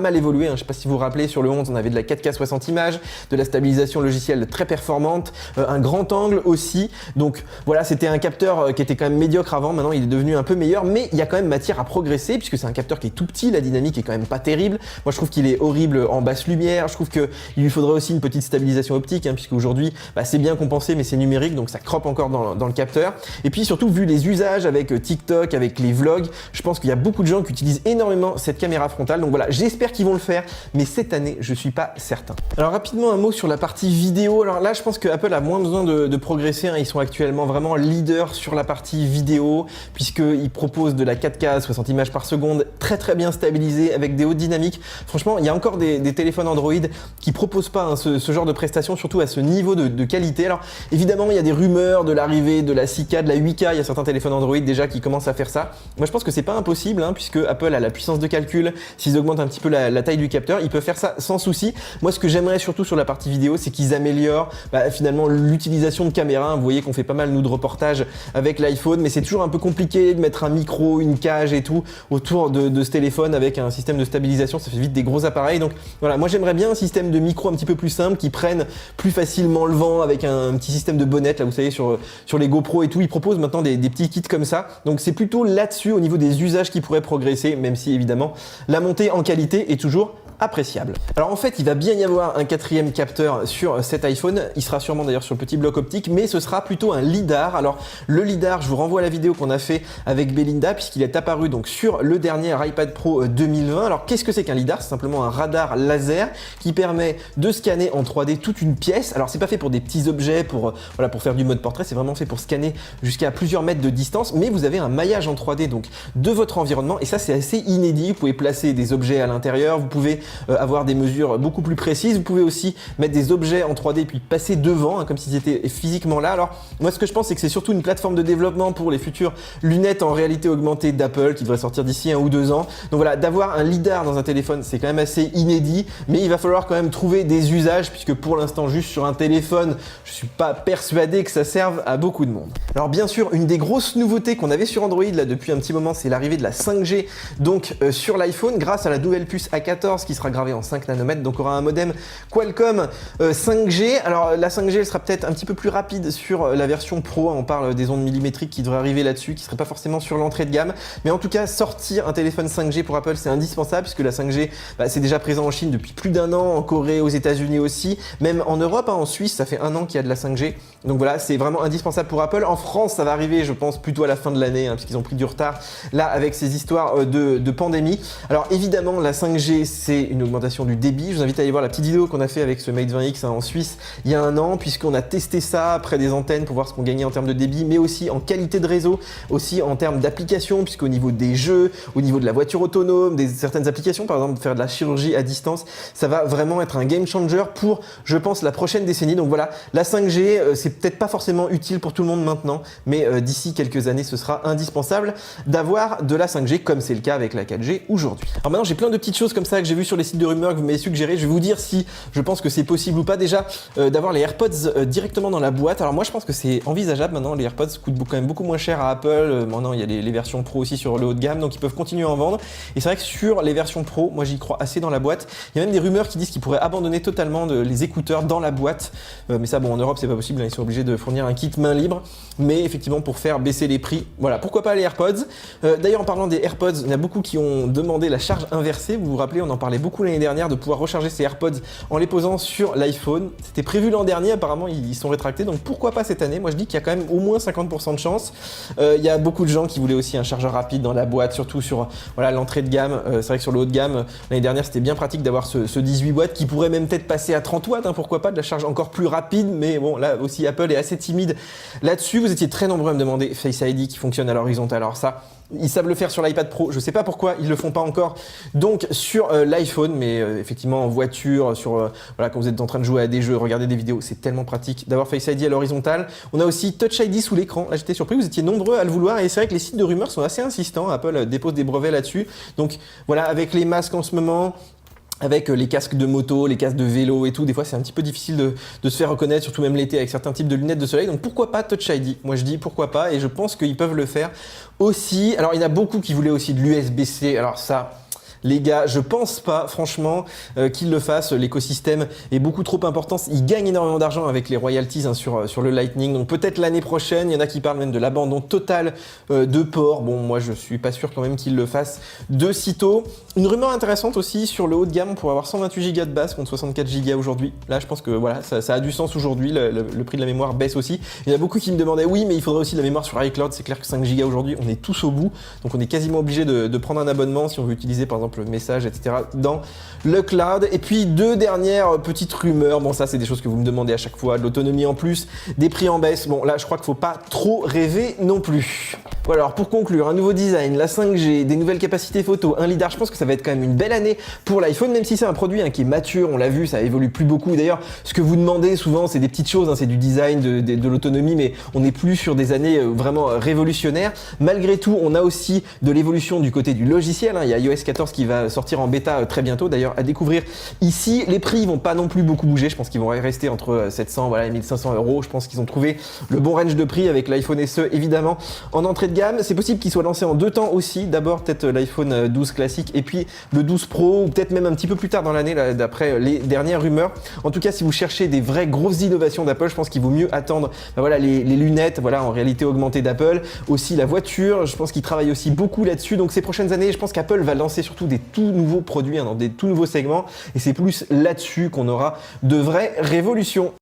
mal évolué, hein. Je ne sais pas si vous vous rappelez, sur le 11 on avait de la 4K 60 images, de la stabilisation logicielle très performante, un grand angle aussi, donc voilà, c'était un capteur qui était quand même médiocre avant, maintenant il est devenu un peu meilleur, mais il y a quand même matière à progresser puisque c'est un capteur qui est tout petit, la dynamique est quand même pas terrible, moi je trouve qu'il est horrible en basse lumière, je trouve qu'il lui faudrait aussi une petite stabilisation optique, hein, puisque aujourd'hui c'est bien compensé mais c'est numérique, donc ça croppe encore dans le capteur, et puis surtout vu les usages avec TikTok, avec les vlogs, je pense qu'il y a beaucoup de gens qui utilisent énormément cette caméra frontale, donc voilà, j'espère qu'ils vont le faire, mais cette année, je suis pas certain. Alors rapidement, un mot sur la partie vidéo. Alors là, je pense que Apple a moins besoin de progresser, hein. Ils sont actuellement vraiment leaders sur la partie vidéo, puisqu'ils proposent de la 4K 60 images par seconde, très bien stabilisée, avec des hautes dynamiques. Franchement, il y a encore des téléphones Android qui proposent pas, hein, ce genre de prestations, surtout à ce niveau de qualité. Alors évidemment, il y a des rumeurs de l'arrivée de la 6K, de la 8K, il y a certains téléphones Android déjà qui commencent à faire ça. Moi, je pense que c'est pas impossible, hein, puisque Apple a la puissance de calcul, s'ils augmentent un petit peu la taille du capteur, ils peuvent faire ça sans souci. Moi, ce que j'aimerais surtout sur la partie vidéo, c'est qu'ils améliorent finalement l'utilisation de caméra. Vous voyez qu'on fait pas mal nous de reportages avec l'iPhone, mais c'est toujours un peu compliqué de mettre un micro, une cage et tout autour de ce téléphone avec un système de stabilisation. Ça fait vite des gros appareils. Donc voilà, moi j'aimerais bien un système de micro un petit peu plus simple qui prenne plus facilement le vent avec un petit système de bonnette. Là, vous savez, sur les GoPro et tout, ils proposent maintenant des petits kits comme ça. Donc c'est plutôt là-dessus au niveau des usages qui pourraient progresser, même si évidemment la montée en qualité est toujours appréciable. Alors en fait, il va bien y avoir un quatrième capteur sur cet iPhone. Il sera sûrement d'ailleurs sur le petit bloc optique, mais ce sera plutôt un lidar. Alors le lidar, je vous renvoie à la vidéo qu'on a fait avec Belinda, puisqu'il est apparu donc sur le dernier iPad Pro 2020. Alors qu'est-ce que c'est qu'un lidar? C'est simplement un radar laser qui permet de scanner en 3D toute une pièce. Alors c'est pas fait pour des petits objets, pour faire du mode portrait, c'est vraiment fait pour scanner jusqu'à plusieurs mètres de distance, mais vous avez un maillage en 3D donc de votre environnement, et ça c'est assez inédit. Vous pouvez placer des objets à l'intérieur, vous pouvez avoir des mesures beaucoup plus précises. Vous pouvez aussi mettre des objets en 3D puis passer devant, hein, comme s'ils étaient physiquement là. Alors moi ce que je pense, c'est que c'est surtout une plateforme de développement pour les futures lunettes en réalité augmentée d'Apple qui devraient sortir d'ici 1 ou 2 ans. Donc voilà, d'avoir un lidar dans un téléphone, c'est quand même assez inédit, mais il va falloir quand même trouver des usages, puisque pour l'instant juste sur un téléphone, je suis pas persuadé que ça serve à beaucoup de monde. Alors bien sûr, une des grosses nouveautés qu'on avait sur Android là depuis un petit moment, c'est l'arrivée de la 5G donc sur l'iPhone, grâce à la nouvelle puce A14 qui sera gravée en 5 nanomètres, donc on aura un modem Qualcomm 5G. Alors la 5G, elle sera peut-être un petit peu plus rapide sur la version Pro, on parle des ondes millimétriques qui devraient arriver là-dessus, qui ne seraient pas forcément sur l'entrée de gamme, mais en tout cas sortir un téléphone 5G pour Apple, c'est indispensable, puisque la 5G c'est déjà présent en Chine depuis plus d'1 an, en Corée, aux États-Unis aussi, même en Europe, hein, en Suisse, ça fait 1 an qu'il y a de la 5G, donc voilà, c'est vraiment indispensable pour Apple. En France, ça va arriver, je pense, plutôt à la fin de l'année, hein, puisqu'ils ont pris du retard là avec ces histoires de pandémie. Alors évidemment, la 5G, c'est une augmentation du débit. Je vous invite à aller voir la petite vidéo qu'on a fait avec ce Mate 20X en Suisse il y a 1 an, puisqu'on a testé ça près des antennes pour voir ce qu'on gagnait en termes de débit, mais aussi en qualité de réseau, aussi en termes d'application, puisqu'au niveau des jeux, au niveau de la voiture autonome, certaines applications, par exemple faire de la chirurgie à distance, ça va vraiment être un game changer pour, je pense, la prochaine décennie. Donc voilà, la 5G, c'est peut-être pas forcément utile pour tout le monde maintenant, mais d'ici quelques années, ce sera indispensable d'avoir de la 5G, comme c'est le cas avec la 4G aujourd'hui. Alors maintenant, j'ai plein de petites choses comme ça que j'ai vues sur les sites de rumeurs que vous m'avez suggéré. Je vais vous dire si je pense que c'est possible ou pas. Déjà, d'avoir les AirPods directement dans la boîte. Alors moi, je pense que c'est envisageable maintenant. Les AirPods coûtent quand même beaucoup moins cher à Apple. Maintenant, il y a les versions Pro aussi sur le haut de gamme, donc ils peuvent continuer à en vendre. Et c'est vrai que sur les versions Pro, moi j'y crois assez dans la boîte. Il y a même des rumeurs qui disent qu'ils pourraient abandonner totalement les écouteurs dans la boîte. Mais ça, bon, en Europe, c'est pas possible. Hein, ils sont obligés de fournir un kit main libre. Mais effectivement, pour faire baisser les prix, voilà, pourquoi pas les AirPods. D'ailleurs, en parlant des AirPods, il y en a beaucoup qui ont demandé la charge inversée. Vous vous rappelez, on en parlait beaucoup l'année dernière, de pouvoir recharger ses AirPods en les posant sur l'iPhone. C'était prévu l'an dernier, apparemment ils sont rétractés, donc pourquoi pas cette année? Moi je dis qu'il y a quand même au moins 50% de chance. Il y a beaucoup de gens qui voulaient aussi un chargeur rapide dans la boîte, surtout sur l'entrée de gamme. C'est vrai que sur le haut de gamme, l'année dernière c'était bien pratique d'avoir ce 18 watts qui pourrait même peut-être passer à 30 watts, hein, pourquoi pas, de la charge encore plus rapide, mais bon, là aussi Apple est assez timide là-dessus. Vous étiez très nombreux à me demander Face ID qui fonctionne à l'horizontale. Alors ça, ils savent le faire sur l'iPad Pro, je sais pas pourquoi ils le font pas encore donc sur l'iPhone, mais effectivement en voiture, quand vous êtes en train de jouer à des jeux, regarder des vidéos, c'est tellement pratique d'avoir Face ID à l'horizontale. On a aussi Touch ID sous l'écran. Là j'étais surpris, vous étiez nombreux à le vouloir, et c'est vrai que les sites de rumeurs sont assez insistants. Apple dépose des brevets là-dessus, donc voilà, avec les masques en ce moment, avec les casques de moto, les casques de vélo et tout, des fois c'est un petit peu difficile de se faire reconnaître, surtout même l'été avec certains types de lunettes de soleil, donc pourquoi pas Touch ID? Moi je dis pourquoi pas, et je pense qu'ils peuvent le faire aussi. Alors il y en a beaucoup qui voulaient aussi de l'USB-C, alors ça, les gars, je pense pas franchement qu'ils le fassent. L'écosystème est beaucoup trop important. Ils gagnent énormément d'argent avec les royalties hein, sur le Lightning. Donc peut-être l'année prochaine, il y en a qui parlent même de l'abandon total de port. Bon, moi je suis pas sûr quand même qu'ils le fassent de sitôt. Une rumeur intéressante aussi sur le haut de gamme, on pourrait avoir 128 Go de base contre 64 Go aujourd'hui. Là, je pense que voilà, ça a du sens aujourd'hui. Le prix de la mémoire baisse aussi. Il y en a beaucoup qui me demandaient, oui, mais il faudrait aussi de la mémoire sur iCloud. C'est clair que 5 Go aujourd'hui, on est tous au bout. Donc on est quasiment obligé de prendre un abonnement si on veut utiliser par exemple le message, etc. dans le cloud. Et puis deux dernières petites rumeurs. Bon, ça, c'est des choses que vous me demandez à chaque fois. De l'autonomie en plus, des prix en baisse. Bon, là, je crois qu'il faut pas trop rêver non plus. Voilà, alors pour conclure, un nouveau design, la 5G, des nouvelles capacités photo, un lidar. Je pense que ça va être quand même une belle année pour l'iPhone, même si c'est un produit hein, qui est mature. On l'a vu, ça évolue plus beaucoup. D'ailleurs, ce que vous demandez souvent, c'est des petites choses. Hein, c'est du design, de l'autonomie, mais on n'est plus sur des années vraiment révolutionnaires. Malgré tout, on a aussi de l'évolution du côté du logiciel. Hein. Il y a iOS 14 qui va sortir en bêta très bientôt. D'ailleurs, à découvrir ici. Les prix vont pas non plus beaucoup bouger. Je pense qu'ils vont rester entre 700 voilà, et 1500 euros. Je pense qu'ils ont trouvé le bon range de prix avec l'iPhone SE évidemment en entrée de gamme. C'est possible qu'il soit lancé en deux temps aussi. D'abord peut-être l'iPhone 12 classique et puis le 12 Pro ou peut-être même un petit peu plus tard dans l'année d'après les dernières rumeurs. En tout cas, si vous cherchez des vraies grosses innovations d'Apple, je pense qu'il vaut mieux attendre voilà, les lunettes voilà, en réalité augmentée d'Apple. Aussi la voiture, je pense qu'ils travaillent aussi beaucoup là-dessus. Donc ces prochaines années, je pense qu'Apple va lancer surtout des tout nouveaux produits hein, dans des tout nouveaux segments et c'est plus là-dessus qu'on aura de vraies révolutions.